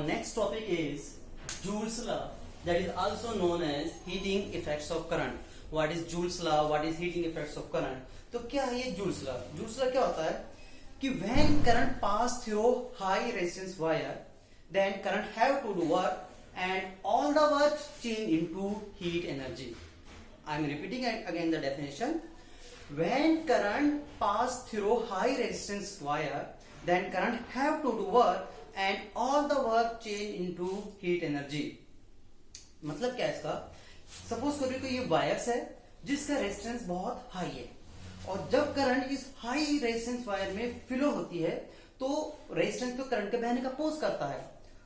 next topic is Joule's law, that is also known as heating effects of current. What is Joule's law? What is heating effects of current? तो क्या है ये Joule's law? Joule's law क्या होता है कि when current pass through high resistance wire, then current have to do work and all the work change into heat energy. I am repeating again the definition. When current pass through high resistance wire, then current have to do work and all the work change into heat energy. मतलब क्या है इसका? Suppose करिए कि ये wires है जिसका resistance बहुत हाई है और जब करंट इस हाई रेजिस्टेंस वायर में फ्लो होती है तो रेजिस्टेंस तो करंट के बहने का अपोज करता है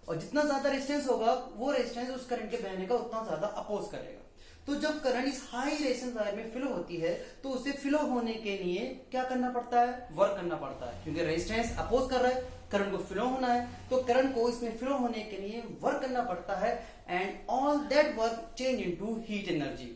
और जितना ज्यादा रेजिस्टेंस होगा वो रेजिस्टेंस उस करंट के बहने का उतना ज्यादा अपोज करेगा. तो जब करंट इस हाई रेजिस्टेंस वायर में फ्लो होती है तो उसे फ्लो होने के लिए क्या करना पड़ता है? वर्क करना पड़ता है, क्योंकि रेजिस्टेंस अपोज कर रहा है, करंट को फ्लो होना है तो करंट को इसमें फ्लो होने के लिए वर्क करना पड़ता है and all that work change into heat energy.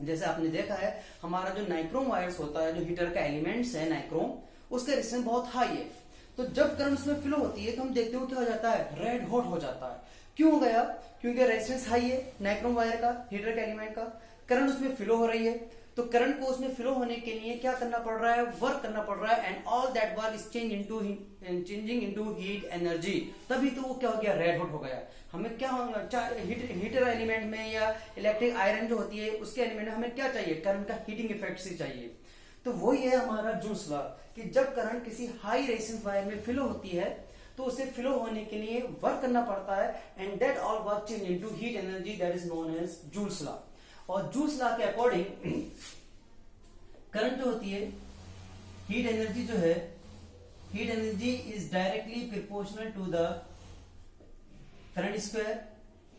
जैसे आपने देखा है हमारा जो नाइक्रोम वायर्स होता है, जो हीटर का एलिमेंट्स है नाइक्रोम, उसका रेजिस्टेंस बहुत हाई है. तो जब करंट उसमें फ्लो होती है तो हम देखते हो क्या हो जाता है? रेड हॉट हो जाता है. क्यों हो गया? क्योंकि रेजिस्टेंस हाई है नाइक्रोम वायर का, हीटर का एलिमेंट का, करंट उसमें फ्लो हो रही है तो करंट को उसमें फ्लो होने के लिए क्या करना पड़ रहा है? वर्क करना पड़ रहा है and all that work is changing into heat energy. तभी तो वो क्या हो गया? रेड हॉट हो गया. हमें क्या होगा? हीटर एलिमेंट में या इलेक्ट्रिक आयरन जो होती है उसके एलिमेंट में हमें क्या चाहिए? करंट का हीटिंग इफेक्ट ही चाहिए. तो वही है हमारा जूल्स लॉ कि जब करंट किसी हाई रेजिस्टेंस वायर में फ्लो होती है तो उसे फ्लो होने के लिए वर्क करना पड़ता है and that all work change into heat energy, that is known as Joule's law. और जूल्स लॉ के अकॉर्डिंग करंट जो होती है, हीट एनर्जी जो है, heat energy is directly proportional to the current square.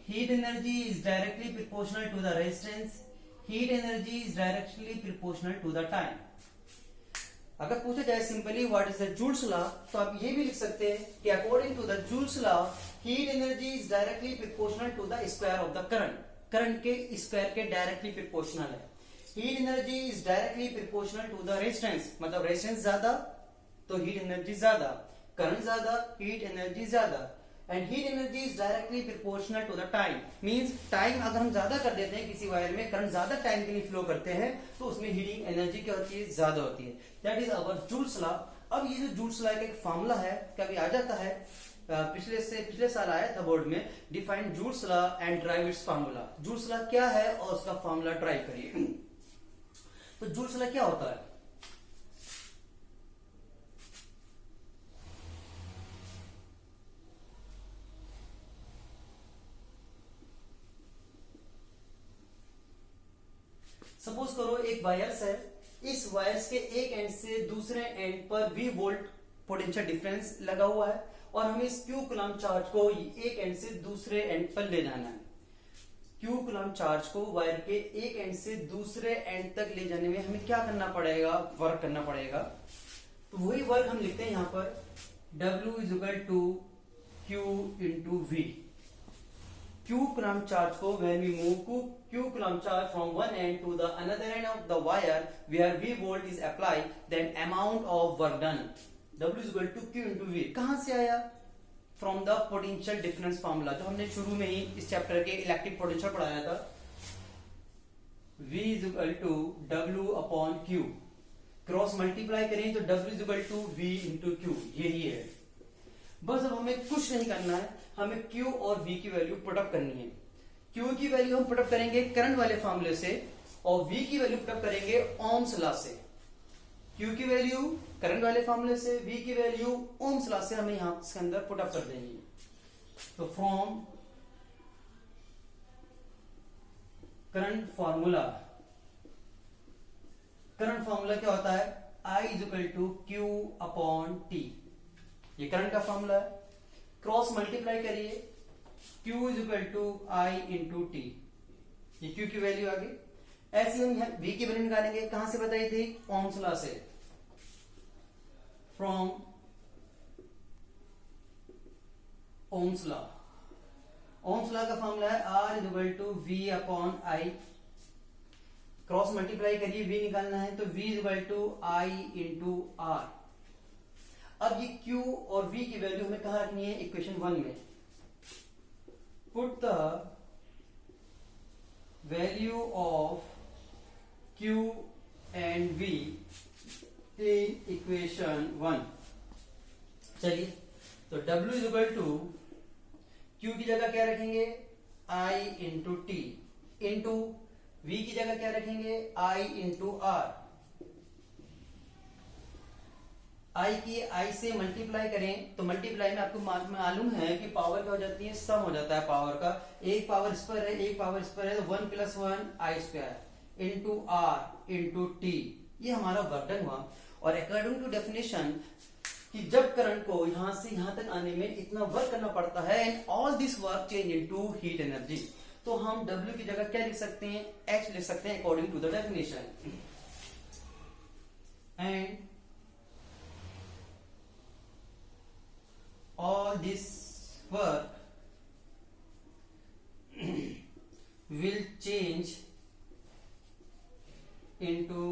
Heat energy is directly proportional to the resistance. Heat energy is directly proportional to the time. अगर पूछा जाए simply what is the Joule's law तो आप ये भी लिख सकते हैं कि according to the Joule's law heat energy is directly proportional to the square of the current. Current के स्क्वायर के डायरेक्टली प्रोपोर्शनल है. Heat energy is directly proportional to the resistance, मतलब रेजिस्टेंस ज्यादा तो हीट एनर्जी ज्यादा, current ज्यादा heat energy ज्यादा. And heat energy is directly proportional to the time. Means time अगर हम ज्यादा कर देते हैं किसी वायर में, करंट ज्यादा टाइम के लिए फ्लो करते हैं तो उसमें हीटिंग एनर्जी क्या होती है? ज्यादा होती है. That is our joules law. अब ये जो जूल्स लॉ का एक फॉर्मूला है, कभी आ जाता है, पिछले साल आया था बोर्ड में, define joules law and drive it's formula. Joules law क्या है और उसका फॉर्मूला ड्राइव करिए. तो जूल्स लॉ क्या होता है? सपोज करो एक वायर्स है, इस वायर्स के एक एंड से दूसरे एंड पर V वोल्ट पोटेंशियल डिफरेंस लगा हुआ है और हमें इस Q कूलम चार्ज को एक एंड से दूसरे एंड पर ले जाना है. Q कूलम चार्ज को वायर के एक एंड से दूसरे एंड तक ले जाने में हमें क्या करना पड़ेगा? वर्क करना पड़ेगा. तो वही वर्क हम लिखते हैं यहाँ पर W is equal to Q into V. Q coulomb charge को when we move Q coulomb charge from one end to the another end of the wire where V volt is applied, then amount of work done. W is equal to Q into V. कहां से आया? From the potential difference formula जो हमने शुरू में ही इस chapter के electric potential पढ़ाया था. V is equal to W upon Q. Cross multiply करें तो W is equal to V into Q. यही है. बस अब हमें कुछ नहीं करना है, हमें Q और V की वैल्यू पुटअप करनी है. Q की वैल्यू हम पुटअप करेंगे करंट वाले फॉर्मूले से और V की वैल्यू पुटअप करेंगे ओम्स लॉ से. Q की वैल्यू करंट वाले फॉर्मूले से, V की वैल्यू ओम्स लॉ से हमें यहां इसके अंदर पुटअप कर देंगे. तो फ्रॉम करंट फॉर्मूला क्या होता है? I is equal to Q upon T. ये करंट का फॉर्मूला है. क्रॉस मल्टीप्लाई करिए, Q is equal to I into T. ये Q की वैल्यू आ गई. ऐसे हम V की वैल्यू निकालेंगे. कहां से बताई थी? ओम्स लॉ से. From Ohm's law. Ohm's law का फॉर्मूला है R is equal to V upon I. Cross multiply करिए, V निकालना है तो V is equal to I into R. अब ये Q और V की वैल्यू हमें कहां रखनी है? इक्वेशन 1 में. put the value of Q and V in equation 1. चलिए, तो W is equal to Q की जगह क्या रखेंगे I into T into V की जगह क्या रखेंगे I इंटू R. I की I से मल्टीप्लाई करें तो मल्टीप्लाई में आपको मालूम है कि पावर क्या हो जाती है, सम हो जाता है पावर का. एक पावर इस पर है, एक पावर इस पर है, तो 1 + 1 I square into R into T. ये हमारा वर्क डन हुआ. और अकॉर्डिंग टू डेफिनेशन कि जब करंट को यहां से यहां तक आने में इतना वर्क करना पड़ता है and all this work change into heat energy, तो हम W की जगह क्या लिख सकते हैं, H लिख सकते हैं according to the definition. And all this work will change into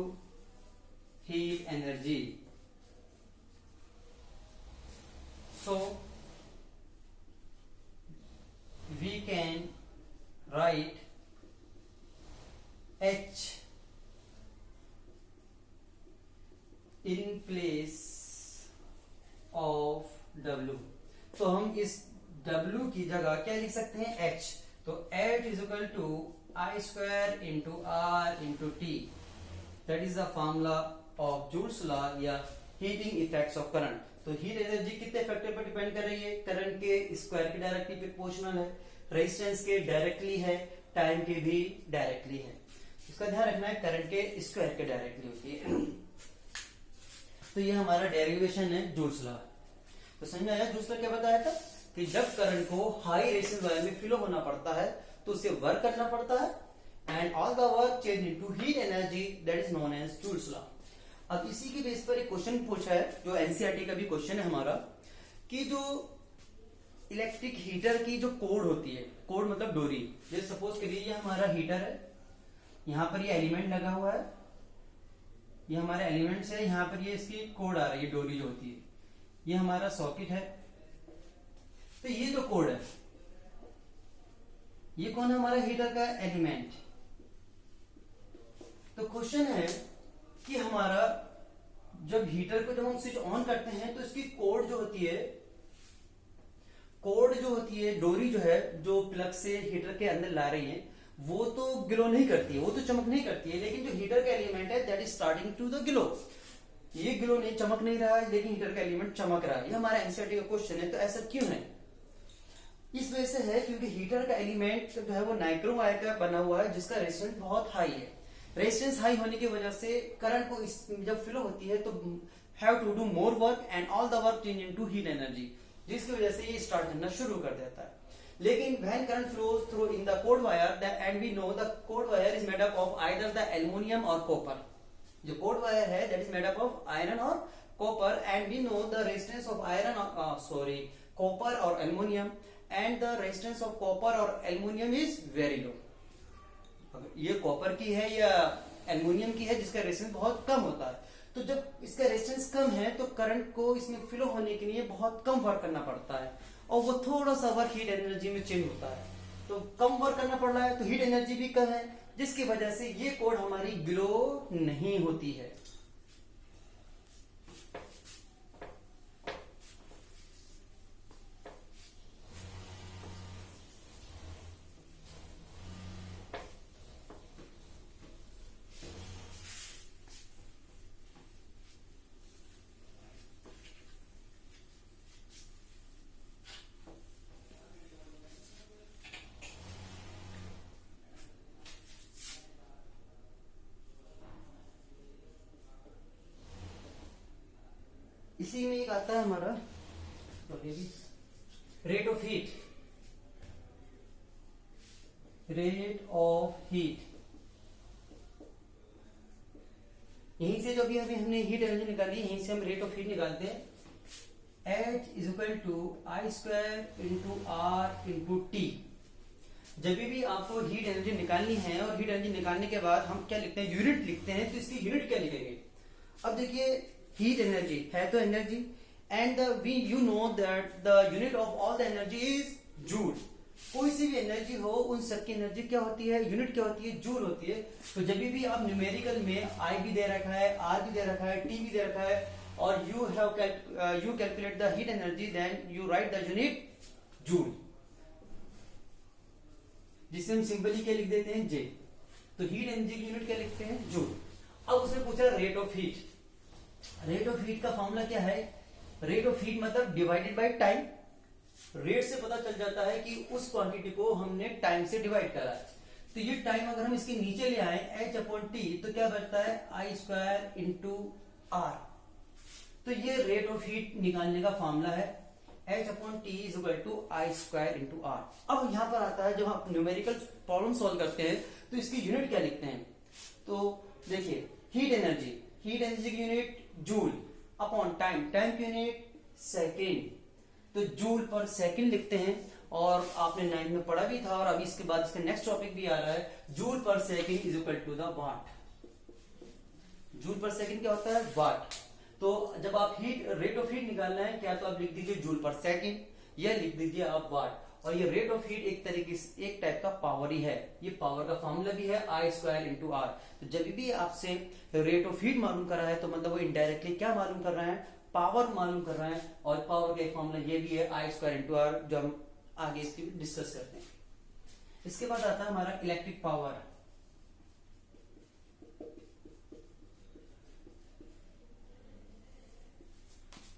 heat energy. So we can write H in place of W. तो हम इस W की जगह क्या लिख सकते हैं H. तो H is equal to I square into R into T. That is the formula of Joule's law या हीटिंग इफेक्ट्स ऑफ करंट. तो हीट एनर्जी कितने फैक्टर पर डिपेंड कर रही है, करंट के स्क्वायर के डायरेक्टली प्रोपोर्शनल है, रेजिस्टेंस के डायरेक्टली है, टाइम के भी डायरेक्टली है. इसका ध्यान रखना है, करंट के स्क्वायर के डायरेक्टली होती है. तो ये हमारा डेरिवेशन है जूल्स लॉ. तो समझ में आया जूल्स लॉ क्या बताया था कि जब करंट को हाई रेजिस्टेंस वायर में फ्लो होना पड़ता है तो उसे वर्क करना पड़ता है and all the work change into heat energy, that is known as Joule's law. अब इसी के बेस पर एक क्वेश्चन पूछा है जो एनसीईआरटी का भी क्वेश्चन है हमारा, कि जो इलेक्ट्रिक हीटर की जो कोड होती है, कोड मतलब डोरी, जैसे सपोज करिए ये हमारा हीटर है, यहाँ पर ये एलिमेंट लगा हुआ है, ये हमारे एलिमेंट्स है, यहाँ पर ये इसकी कोड आ रही है, डोरी जो होती है, ये हमारा सॉकेट है. तो ये जो कोड है, ये कौन है, हमारा हीटर का एलिमेंट. तो क्वेश्चन है कि हमारा जब हीटर को जब हम स्विच ऑन करते हैं तो इसकी कोड जो होती है, कोड जो होती है, डोरी जो है जो प्लग से हीटर के अंदर ला रही है, वो तो ग्लो नहीं करती है, वो तो चमक नहीं करती है, लेकिन जो हीटर का एलिमेंट है that is starting to the glow. ये ग्लो नहीं, चमक नहीं रहा है, लेकिन हीटर का एलिमेंट चमक रहा है. ये हमारा एनसीईआरटी का क्वेश्चन है. तो ऐसा क्यों है, इस वजह से है क्योंकि हीटर का एलिमेंट जो है वो नाइक्रोम वायर का बना हुआ है जिसका रेजिस्टेंस बहुत हाई है. रेजिस्टेंस हाई होने की वजह से करंट को जब फ्लो होती है तो have to do more work and all the work change into heat energy, जिसकी वजह से ये स्टार्ट करना शुरू कर देता है. लेकिन when current flows through in the cord wire and we know the cord wire is made up of either the aluminium और कॉपर. जो कोड वायर है that is made up of iron और copper and we know the resistance of iron copper और aluminium and the resistance of copper और aluminium is very low. ये copper की है या एल्युमिनियम की है जिसका रेजिस्टेंस बहुत कम होता है. तो जब इसका रेजिस्टेंस कम है तो करंट को इसमें फ्लो होने के लिए बहुत कम वर्क करना पड़ता है और वो थोड़ा सा वर्क हीट एनर्जी में चेंज होता है. तो कम वर्क करना पड़ रहा है तो हीट एनर्जी भी कम है, जिसकी वजह से ये कोड हमारी ग्लो नहीं होती है. इसी में एक आता है हमारा rate of heat. Rate of heat यहीं से जो भी अभी हमने हीट एनर्जी निकाली, यहीं से हम रेट ऑफ हीट निकालते हैं. H is equal to I square into R into T. जब भी आपको हीट एनर्जी निकालनी है और हीट एनर्जी निकालने के बाद हम क्या लिखते हैं, यूनिट लिखते हैं. तो इसकी यूनिट क्या लिखेंगे. अब देखिए हीट एनर्जी है तो energy and we you know that the unit of all the energy is joule. कोई सी भी एनर्जी हो, उन सबकी एनर्जी क्या होती है, यूनिट क्या होती है, जूल होती है। तो जब भी आप न्यूमेरिकल में आई भी दे रखा है, आर भी दे रखा है, टी भी दे रखा है, और you calculate the heat energy, then you write the unit joule, जिसे हम सिंपली क्या लिख देते हैं, जे। तो हीट एनर्जी की यूनिट क्या लिखते हैं, जूल। अब उसने पूछा rate of heat. Rate of heat का फॉर्मूला क्या है, रेट ऑफ हीट मतलब डिवाइडेड बाय टाइम। रेट से पता चल जाता है कि उस क्वांटिटी को हमने टाइम से डिवाइड करा है। तो ये टाइम अगर हम इसके नीचे ले आए h अपॉन टी, तो क्या बचता है, आई स्क्वायर इंटू आर। तो ये रेट ऑफ हीट निकालने का फॉर्मूला है, h upon T is equal to I square into R. अब यहां पर आता है, जब हम न्यूमेरिकल प्रॉब्लम सॉल्व करते हैं तो इसकी यूनिट क्या लिखते हैं। तो देखिए, हीट एनर्जी की unit joule upon time, time की यूनिट सेकेंड, तो जूल पर सेकंड लिखते हैं। और आपने 9th में पढ़ा भी था, और अभी इसके बाद इसका नेक्स्ट टॉपिक भी आ रहा है, joule per second is equal to the watt. Joule per second क्या होता है, वाट। तो जब आप हीट रेट ऑफ हीट निकालना है क्या, तो आप लिख दीजिए जूल पर सेकंड, या लिख दीजिए आप वाट। और ये रेट ऑफ हीट एक तरीके से एक टाइप का पावर ही है, ये पावर का फॉर्मूला भी है, आई स्क्वायर इंटू आर। तो जब भी आपसे रेट ऑफ हीट मालूम कर रहा है, तो मतलब वो इनडायरेक्टली क्या मालूम कर रहा है, पावर मालूम कर रहा है। और पावर का एक फॉर्मूला ये भी है, आई स्क्वायर इंटू आर, जो हम आगे इसकी डिस्कस करते हैं। इसके बाद आता है हमारा electric power.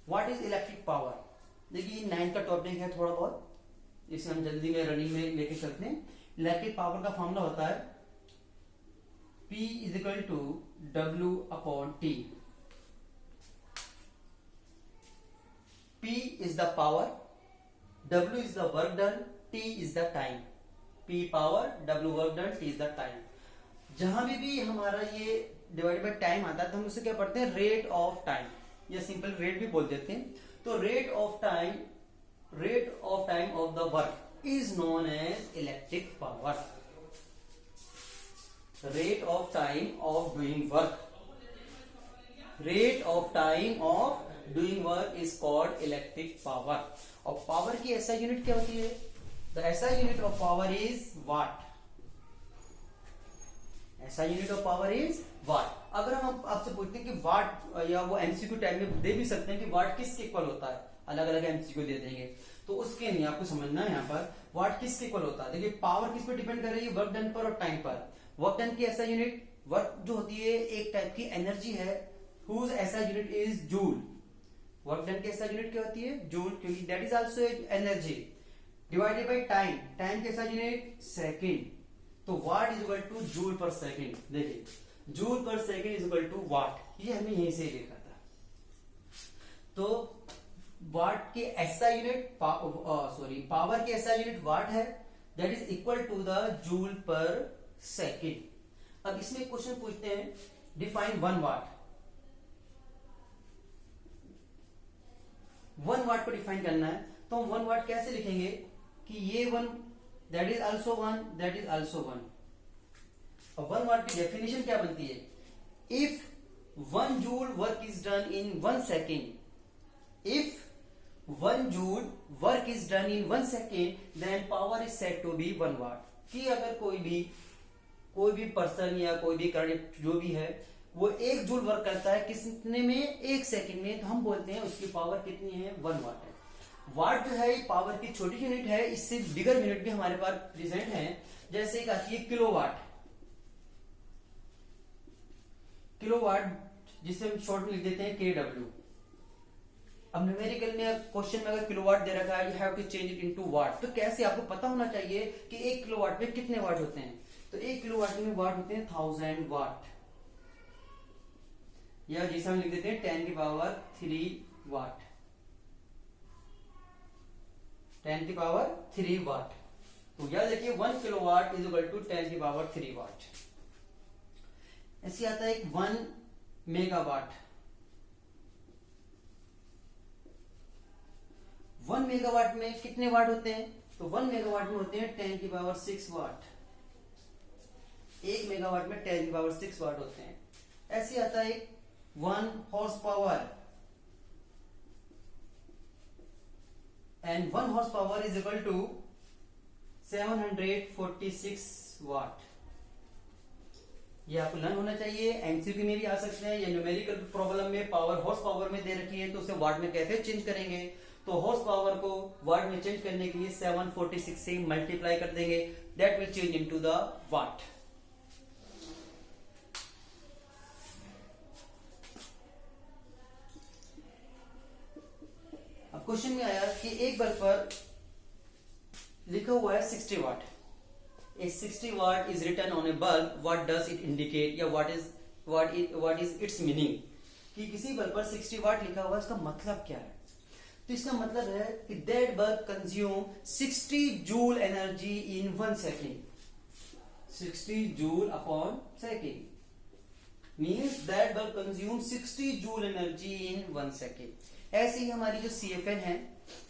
What is electric power. देखिए 9th का टॉपिक है थोड़ा बहुत, इसे हम जल्दी में रनिंग में लेके चलते हैं। इलेक्ट्रिक पावर का फॉर्मूला होता है P is equal to W upon T. P is the power, W is the work done, T is the time. P power, W work done, T is the time. जहां भी हमारा ये divide by time आता है, तो हम उसे क्या पढ़ते हैं, रेट ऑफ टाइम, या सिंपल रेट भी बोल देते हैं। तो rate of time of the work is known as electric power. Rate of time of doing work, rate of time of doing work is called electric power. और power की SI unit क्या होती है, the SI unit of power is watt. SI unit of power is watt. अगर हम आपसे पूछते हैं कि वाट, या वो एमसीक्यू टाइप में दे भी सकते हैं कि वाट किसके इक्वल होता है, अलग अलग एमसीक्यू दे देंगे, तो उसके नहीं, आपको समझना है यहाँ पर वाट किसके इक्वल होता है। देखिए पावर किस पर डिपेंड कर रही है, वर्क डन पर और टाइम पर। वर्क डन की ऐसा यूनिट, वर्क जो होती है एक टाइप की एनर्जी है, whose SI unit is joule. Work done की ऐसा यूनिट क्या होती है, जूल, क्योंकि that is also energy. Divided by time, time कैसा यूनिट, सेकेंड। तो watt is equal to joule per second. देखिए joule per second is equal to watt, ये हमें यहीं से लिखा था। तो वाट के ऐसा यूनिट, पावर के ऐसा यूनिट वाट है, that is equal to the joule per second. अब इसमें क्वेश्चन पूछते हैं, डिफाइन 1 वाट। 1 वाट को डिफाइन करना है, तो हम 1 वाट कैसे लिखेंगे कि ये 1 that is also 1, that is also 1। और 1 वाट की डेफिनेशन क्या बनती है, if 1 joule work is done in 1 second, if 1 joule work is done in 1 second, then power is said to be 1 watt. कि अगर कोई भी पर्सन या कोई भी करंट जो भी है, वो 1 जूल वर्क करता है कितने में, 1 सेकंड में, तो हम बोलते हैं उसकी पावर कितनी है, 1 वाट है। वाट जो है ये पावर की छोटी यूनिट है, इससे बिगर यूनिट भी हमारे पास प्रेजेंट है। जैसे एक आती है किलोवाट, जिसे हम शॉर्ट में लिख देते हैं KW। अब न्यूमेरिकल में क्वेश्चन में अगर किलोवाट दे रखा है, you have to change it into watt. तो कैसे, आपको पता होना चाहिए कि 1 किलोवाट में कितने वाट होते हैं। तो 1 किलोवाट में वाट होते हैं 1000 वाट, या जिसे हम लिख देते हैं 10 की पावर 3 वाट, 10 की पावर 3 वाट। तो याद रखिए 1 किलोवाट इज इक्वल टू 10 की पावर 3 वाट। ऐसे आता है 1 मेगावाट। 1 मेगावाट में कितने वाट होते हैं, तो 1 मेगावाट में होते हैं 10 की पावर 6 वाट। 1 मेगावाट में 10 की पावर 6 वाट होते हैं। ऐसे आता है 1 horse power, and 1 horse power is equal to 746 watt. ये आपको लर्न होना चाहिए, एमसीक्यू में भी आ सकते हैं या न्यूमेरिकल प्रॉब्लम में पावर हॉर्स पावर में दे रखी है तो उसे वाट में कैसे चेंज करेंगे। तो हॉर्स पावर को वाट में चेंज करने के लिए 746 से मल्टीप्लाई कर देंगे, that will change into the what. अब क्वेश्चन में आया कि एक बल्ब पर लिखा हुआ है 60 वाट। A 60 watt is written on a bulb. What does it indicate? या what is its meaning? कि किसी बल्ब पर 60 वाट लिखा हुआ है, इसका मतलब क्या है? तो इसका मतलब है कि that bulb consume 60 joule energy in 1 second. 60 joule upon second means that bulb consume 60 joule energy in 1 second. ऐसे ही हमारी जो CFN है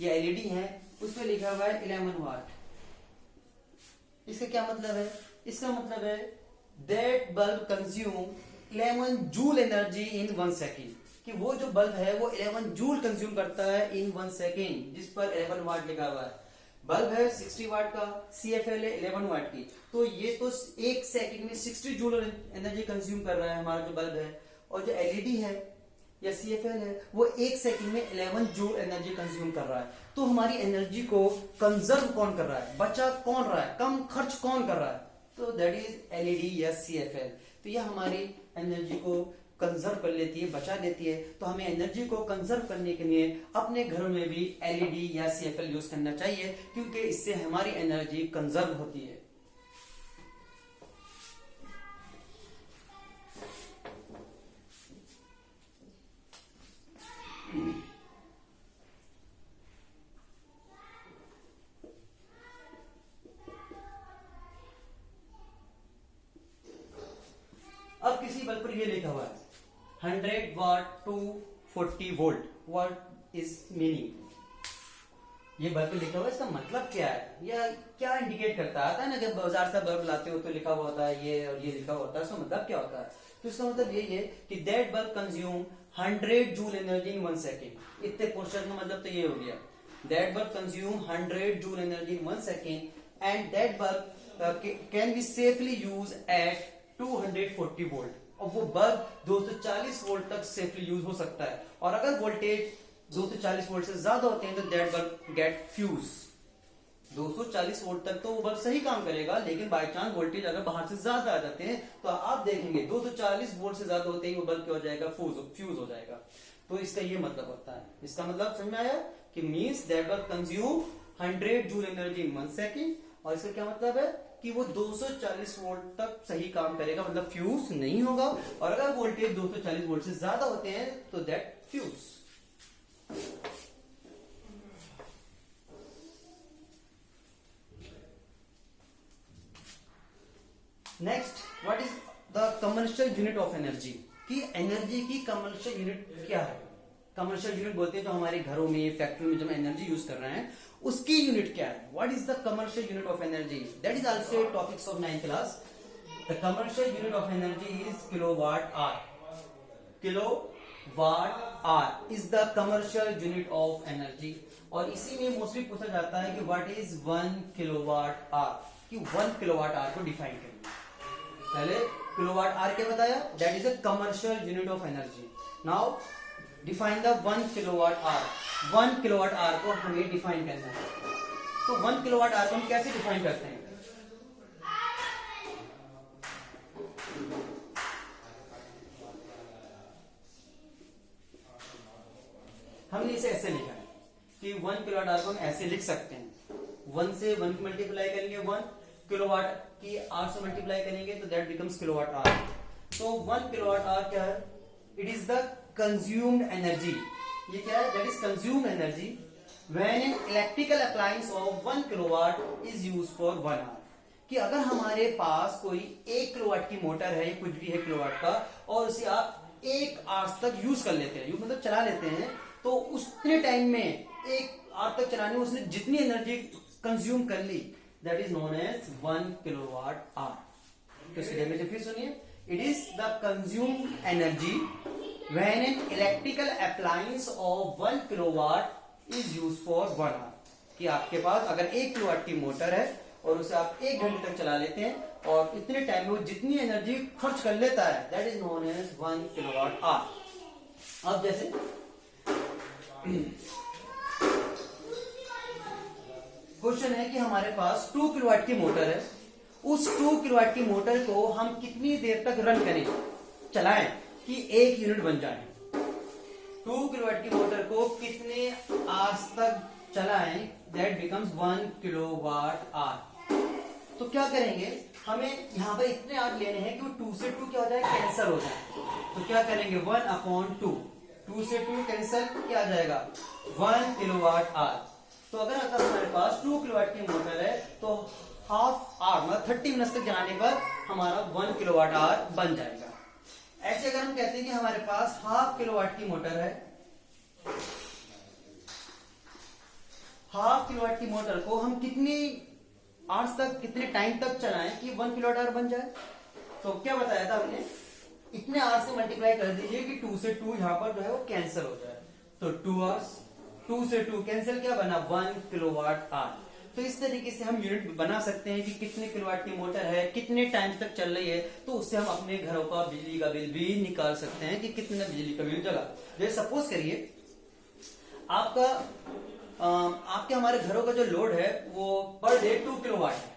या LED है उस पर लिखा हुआ है 11 वाट। इसका क्या मतलब है? इसका मतलब है that bulb consume 11 joule energy in 1 second, कि वो जो बल्ब है वो 11 जूल कंज्यूम करता है इन 1 सेकेंड, जिस पर 11 वाट लिखा हुआ है। बल्ब है 60 वाट का, CFL है 11 वाट की, तो ये तो एक सेकेंड में 60 जूल एनर्जी कंज्यूम कर रहा है हमारा जो बल्ब है। और जो LED है या CFL है वो एक सेकंड में 11 जूल एनर्जी कंज्यूम कर रहा है। तो हमारी एनर्जी को कंजर्व कौन कर रहा है, बचा कौन रहा है, कम खर्च कौन कर रहा है? तो दैट इज LED या CFL। तो यह हमारी एनर्जी को कंजर्व कर लेती है, बचा लेती है। तो हमें एनर्जी को कंजर्व करने के लिए अपने घरों में भी LED या CFL यूज करना चाहिए, क्योंकि इससे हमारी एनर्जी कंजर्व होती है। अब किसी बल्ब पर ये लिखा हुआ है 100 watt two 40 volt, what is meaning? ये बल्ब लिखा हुआ है, इसका मतलब क्या है या क्या इंडिकेट करता है? आता है ना जब बाजार से बल्ब लाते हो तो लिखा हुआ होता है ये और ये लिखा हुआ होता है, इसका मतलब क्या होता है? तो इसका मतलब ये है कि that bulb consume 100 joule energy in 1 second. इतने क्वेश्चन का मतलब तो ये हो गया, that bulb consume 100 joule energy in 1 second and that bulb can be safely use at 240 volt. और वो बल्ब 240 वोल्ट तक सेफली यूज हो सकता है। और अगर वोल्टेज 240 वोल्ट से ज्यादा होते हैं तो that bulb get fuse. 240 volt तक तो वो बल्ब सही काम करेगा, लेकिन बाय चांस वोल्टेज अगर बाहर से ज्यादा आ जाते हैं तो आप देखेंगे 240 वोल्ट से ज्यादा होते ही वो बल्ब क्या हो जाएगा, फ्यूज हो जाएगा। तो इसका ये मतलब होता है, इसका मतलब समझ में आया कि means that bulb consume 100 joule energy in 1 second. और इसका क्या मतलब है कि वो 240 वोल्ट तक सही काम करेगा, मतलब फ्यूज नहीं होगा। और अगर वोल्टेज 240 वोल्ट से ज्यादा होते हैं तो that fuse. Next, what is the commercial unit of energy? कि एनर्जी की कमर्शियल यूनिट क्या है? कमर्शियल यूनिट बोलते हैं तो हमारे घरों में, फैक्ट्री में जब एनर्जी यूज कर रहे हैं उसकी यूनिट क्या है? What is the commercial unit of energy? That is also topics of 9th class. The commercial unit of energy is kilowatt hour. Kilowatt hour is the commercial unit of energy. और इसी में mostly पूछा जाता है कि what is 1 kilowatt our, कि 1 kilowatt our को define करिए। पहले किलोवाट आवर क्या बताया? That is a commercial unit of energy. Now define the 1 kilowatt our. 1 kilowatt our को हमें डिफाइन करना है। तो 1 किलोवाट आवर को हम कैसे डिफाइन करते हैं? हमने इसे ऐसे लिखा है कि 1 किलोवाट आवर को हम ऐसे लिख सकते हैं, 1 से 1 मल्टीप्लाई करेंगे, 1 किलोवाट की आवर से मल्टीप्लाई करेंगे तो दैट बिकम्स किलोवाट आवर। तो 1 किलोवाट आवर क्या है? It is the consumed energy. ये क्या है? That is consumed energy when an electrical appliance of 1 kilowatt is used for 1 hour. कि अगर हमारे पास कोई 1 किलोवाट की मोटर है, कुछ भी है किलोवाट का, और उसे आप 1 आवर्स तक यूज कर लेते हैं, यूज मतलब चला लेते हैं, तो उतने टाइम में 1 आवर तक चलाने में उसने जितनी एनर्जी कंज्यूम कर ली that is known as 1 kilowatt hour. तो इसकी डेफिनेशन फिर सुनिए, it is the consumed energy when an electrical appliance of 1 kilowatt is used for 1 hour. कि आपके पास अगर 1 किलोवाट की मोटर है और उसे आप 1 घंटे तक चला लेते हैं और इतने टाइम में वो जितनी एनर्जी खर्च कर लेता है that is known as 1 kilowatt hour. अब जैसे क्वेश्चन है कि हमारे पास 2 किलोवाट की मोटर है, उस 2 किलोवाट की मोटर को हम कितनी देर तक रन करें, चलाएं कि 1 यूनिट बन जाए। 2 किलोवाट की मोटर को कितने आवर्स तक चलाएं दैट बिकम्स 1 किलोवाट आवर। तो क्या करेंगे, हमें यहां पर इतने आवर लेने हैं कि वो 2 से 2 क्या हो जाए, कैंसिल हो जाए। तो क्या करेंगे 1/2, 2 से 2 कैंसिल, क्या आ जाएगा 1 किलोवाट आवर। तो अगर हमारे पास 2 किलोवाट की मोटर है तो हाफ आवर मतलब 30 मिनट तक चलाने पर हमारा 1 किलोवाट आवर बन जाएगा। ऐसे अगर हम कहते हैं कि हमारे पास हाफ किलोवाट की मोटर है, हाफ किलोवाट की मोटर को हम कितनी आवर्स तक, कितने टाइम तक चलाएं कि 1 किलोवाट आवर बन जाए। तो क्या बताया था हमने, इतने आवर्स से मल्टीप्लाई कर दीजिए कि 2 से 2 यहां पर जो है वो कैंसिल हो जाए। तो 2 आवर्स, 2 से 2 कैंसिल, क्या बना 1 किलोवाट आवर। तो इस तरीके से हम यूनिट बना सकते हैं कि कितने किलोवाट की मोटर है, कितने टाइम तक चल रही है, तो उससे हम अपने घरों का बिजली का बिल भी निकाल सकते हैं कि कितना बिजली का बिल जला। जैसे सपोज करिए आपके हमारे घरों का जो लोड है वो पर डे 2 किलोवाट है।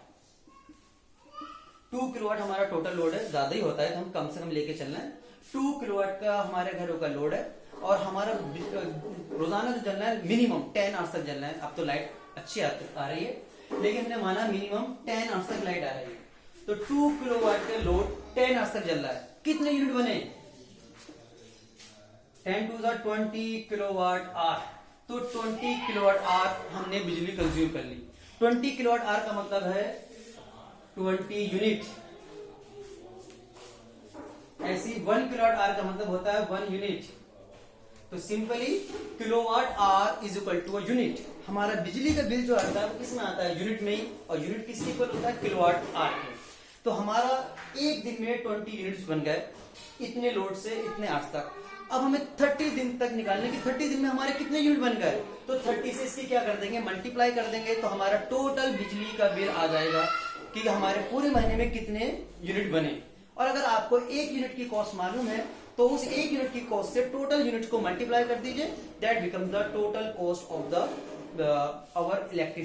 2 किलोवाट हमारा टोटल लोड है, ज्यादा ही होता है तो हम कम से कम लेके चलना है। 2 किलोवाट का हमारे घरों का लोड है और हमारा रोजाना जो जलना है मिनिमम 10 आवर्स तक जलना है। अब तो लाइट अच्छी आ रही है लेकिन हमने माना मिनिमम 10 आवर्स तक लाइट आ रही है। तो 2 किलोवाट का लोड 10 आवर्स तक जल रहा है, कितने यूनिट बने 10 to the 20 किलोवाट आवर। तो 20 किलोवाट आवर हमने बिजली कंज्यूम कर ली। 20 किलोवाट आवर का मतलब है 20 यूनिट। ऐसी 1 किलोवाट आवर का मतलब होता है 1 यूनिट। तो simply kilowatt hour is equal to unit. हमारा बिजली का बिल जो आता है वो किसमें आता है, यूनिट में ही, और यूनिट किसके इक्वल होता है, किलोवाट आवर के। तो हमारा एक दिन में 20 यूनिट्स बन गए इतने लोड से इतने आवर्स तक। अब हमें 30 दिन तक निकालने की, 30 दिन में हमारे कितने यूनिट बन गए, तो 30 से इसकी क्या कर देंगे, मल्टीप्लाई कर देंगे, तो हमारा टोटल बिजली का बिल आ जाएगा कि हमारे पूरे महीने में कितने यूनिट बने। और अगर आपको 1 यूनिट की कॉस्ट मालूम है तो उस 1 यूनिट की कॉस्ट से टोटल यूनिट को मल्टीप्लाई कर दीजिए, that becomes the total cost of the our electricity.